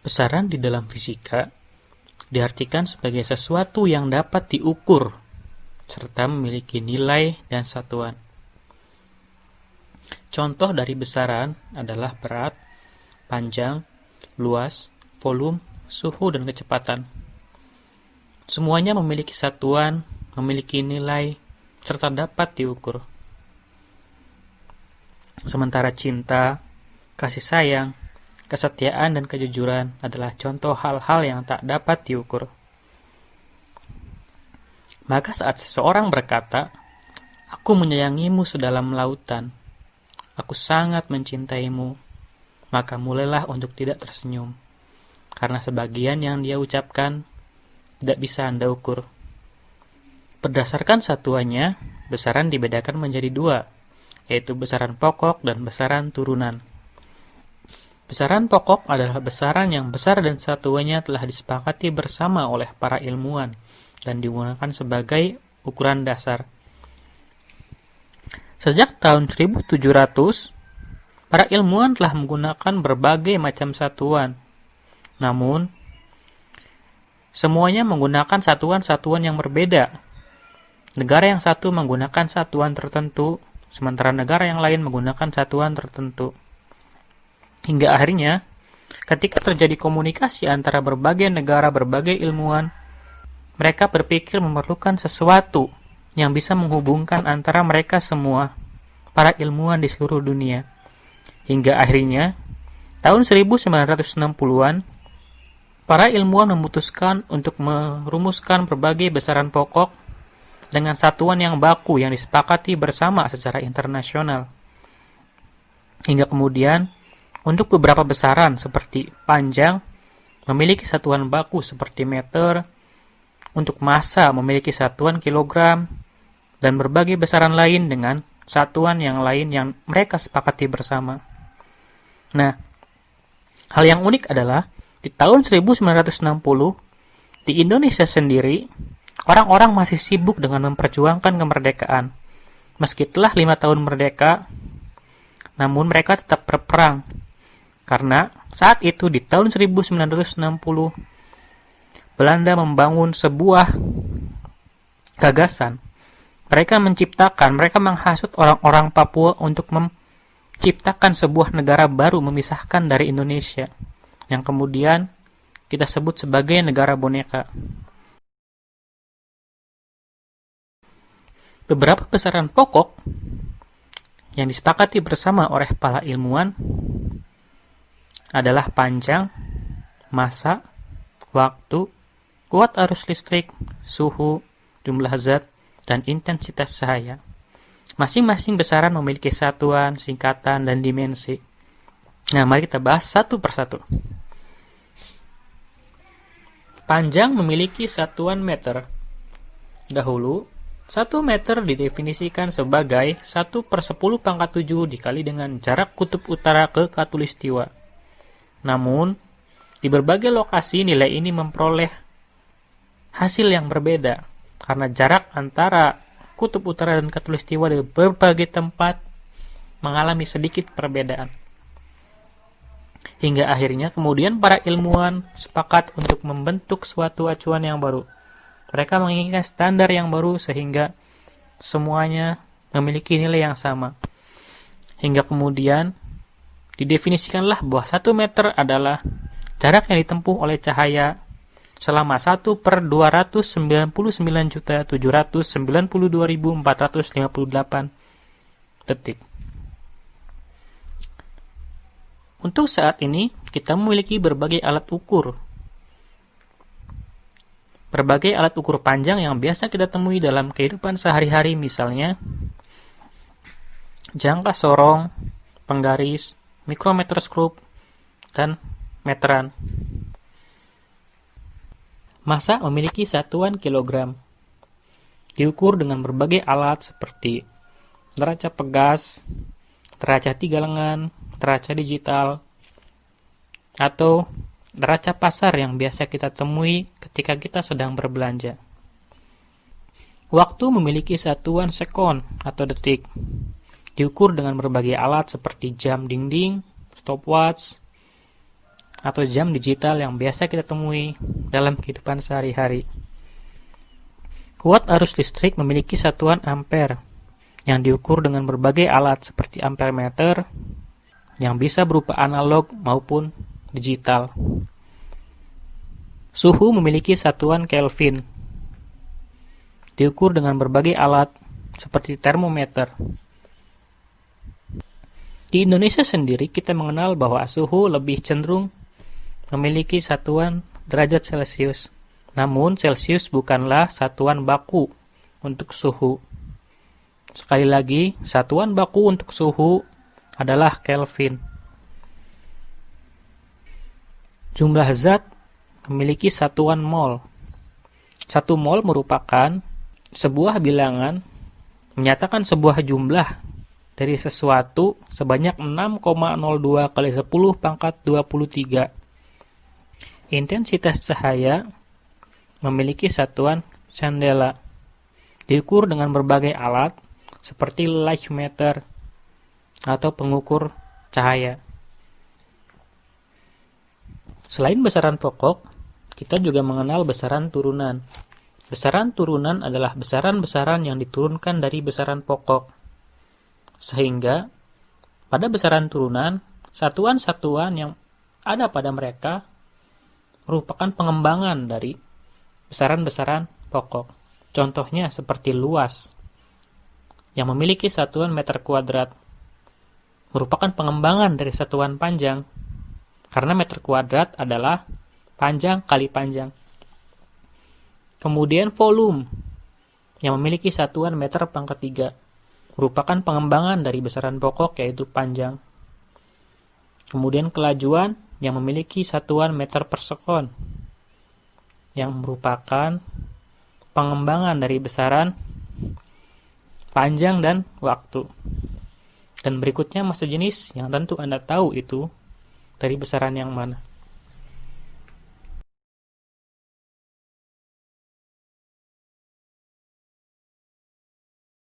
Besaran di dalam fisika diartikan sebagai sesuatu yang dapat diukur serta memiliki nilai dan satuan. Contoh dari besaran adalah berat, panjang, luas, volume, suhu, dan kecepatan. Semuanya memiliki satuan, memiliki nilai, serta dapat diukur. Sementara cinta, kasih sayang, kesetiaan, dan kejujuran adalah contoh hal-hal yang tak dapat diukur. Maka saat seseorang berkata, "Aku menyayangimu sedalam lautan, aku sangat mencintaimu," maka mulailah untuk tidak tersenyum, karena sebagian yang dia ucapkan tidak bisa Anda ukur. Berdasarkan satuannya, besaran dibedakan menjadi dua, yaitu besaran pokok dan besaran turunan. Besaran pokok adalah besaran yang besar dan satuannya telah disepakati bersama oleh para ilmuwan dan digunakan sebagai ukuran dasar. Sejak tahun 1700, para ilmuwan telah menggunakan berbagai macam satuan. Namun, semuanya menggunakan satuan-satuan yang berbeda. Negara yang satu menggunakan satuan tertentu, sementara negara yang lain menggunakan satuan tertentu. Hingga akhirnya, ketika terjadi komunikasi antara berbagai negara, berbagai ilmuwan, mereka berpikir memerlukan sesuatu yang bisa menghubungkan antara mereka semua, para ilmuwan di seluruh dunia. Hingga akhirnya, tahun 1960-an, para ilmuwan memutuskan untuk merumuskan berbagai besaran pokok dengan satuan yang baku yang disepakati bersama secara internasional. Hingga kemudian, untuk beberapa besaran seperti panjang memiliki satuan baku seperti meter, untuk massa memiliki satuan kilogram, dan berbagai besaran lain dengan satuan yang lain yang mereka sepakati bersama. Nah, hal yang unik adalah di tahun 1960, di Indonesia sendiri, orang-orang masih sibuk dengan memperjuangkan kemerdekaan. Meski telah 5 tahun merdeka, namun mereka tetap berperang. Karena saat itu di tahun 1960, Belanda membangun sebuah gagasan. Mereka menghasut orang-orang Papua untuk menciptakan sebuah negara baru memisahkan dari Indonesia, yang kemudian kita sebut sebagai negara boneka. Beberapa besaran pokok yang disepakati bersama oleh para ilmuwan adalah panjang, massa, waktu, kuat arus listrik, suhu, jumlah zat, dan intensitas cahaya. Masing-masing besaran memiliki satuan, singkatan, dan dimensi. Nah, mari kita bahas satu persatu. Panjang memiliki satuan meter. Dahulu, 1 meter didefinisikan sebagai 1/10⁻⁷ dikali dengan jarak kutub utara ke khatulistiwa. Namun, di berbagai lokasi nilai ini memperoleh hasil yang berbeda, karena jarak antara kutub utara dan khatulistiwa di berbagai tempat mengalami sedikit perbedaan. Hingga akhirnya kemudian para ilmuwan sepakat untuk membentuk suatu acuan yang baru. Mereka menginginkan standar yang baru sehingga semuanya memiliki nilai yang sama. Hingga kemudian didefinisikanlah bahwa 1 meter adalah jarak yang ditempuh oleh cahaya selama 1/299.792.458 detik. Untuk saat ini, kita memiliki berbagai alat ukur. Berbagai alat ukur panjang yang biasa kita temui dalam kehidupan sehari-hari, misalnya jangka sorong, penggaris, mikrometerskop, dan meteran. Massa memiliki satuan kilogram. Diukur dengan berbagai alat seperti neraca pegas, neraca 3 lengan, neraca digital, atau neraca pasar yang biasa kita temui ketika kita sedang berbelanja. Waktu memiliki satuan sekon atau detik. Diukur dengan berbagai alat seperti jam dinding, stopwatch, atau jam digital yang biasa kita temui dalam kehidupan sehari-hari. Kuat arus listrik memiliki satuan ampere yang diukur dengan berbagai alat seperti ampermeter yang bisa berupa analog maupun digital. Suhu memiliki satuan Kelvin, diukur dengan berbagai alat seperti termometer. Di Indonesia sendiri kita mengenal bahwa suhu lebih cenderung memiliki satuan derajat Celcius. Namun Celcius bukanlah satuan baku untuk suhu. Sekali lagi, satuan baku untuk suhu adalah Kelvin. Jumlah zat memiliki satuan mol. 1 mol merupakan sebuah bilangan menyatakan sebuah jumlah dari sesuatu sebanyak 6,02 kali 10 pangkat 23. Intensitas cahaya memiliki satuan candela, diukur dengan berbagai alat seperti light meter atau pengukur cahaya. Selain besaran pokok, kita juga mengenal besaran turunan. Besaran turunan adalah besaran-besaran yang diturunkan dari besaran pokok. Sehingga pada besaran turunan, satuan-satuan yang ada pada mereka merupakan pengembangan dari besaran-besaran pokok. Contohnya seperti luas yang memiliki satuan meter kuadrat merupakan pengembangan dari satuan panjang karena meter kuadrat adalah panjang kali panjang. Kemudian volume yang memiliki satuan meter pangkat 3 merupakan pengembangan dari besaran pokok yaitu panjang. Kemudian kelajuan yang memiliki satuan meter per sekon yang merupakan pengembangan dari besaran panjang dan waktu. Dan berikutnya massa jenis yang tentu Anda tahu itu dari besaran yang mana.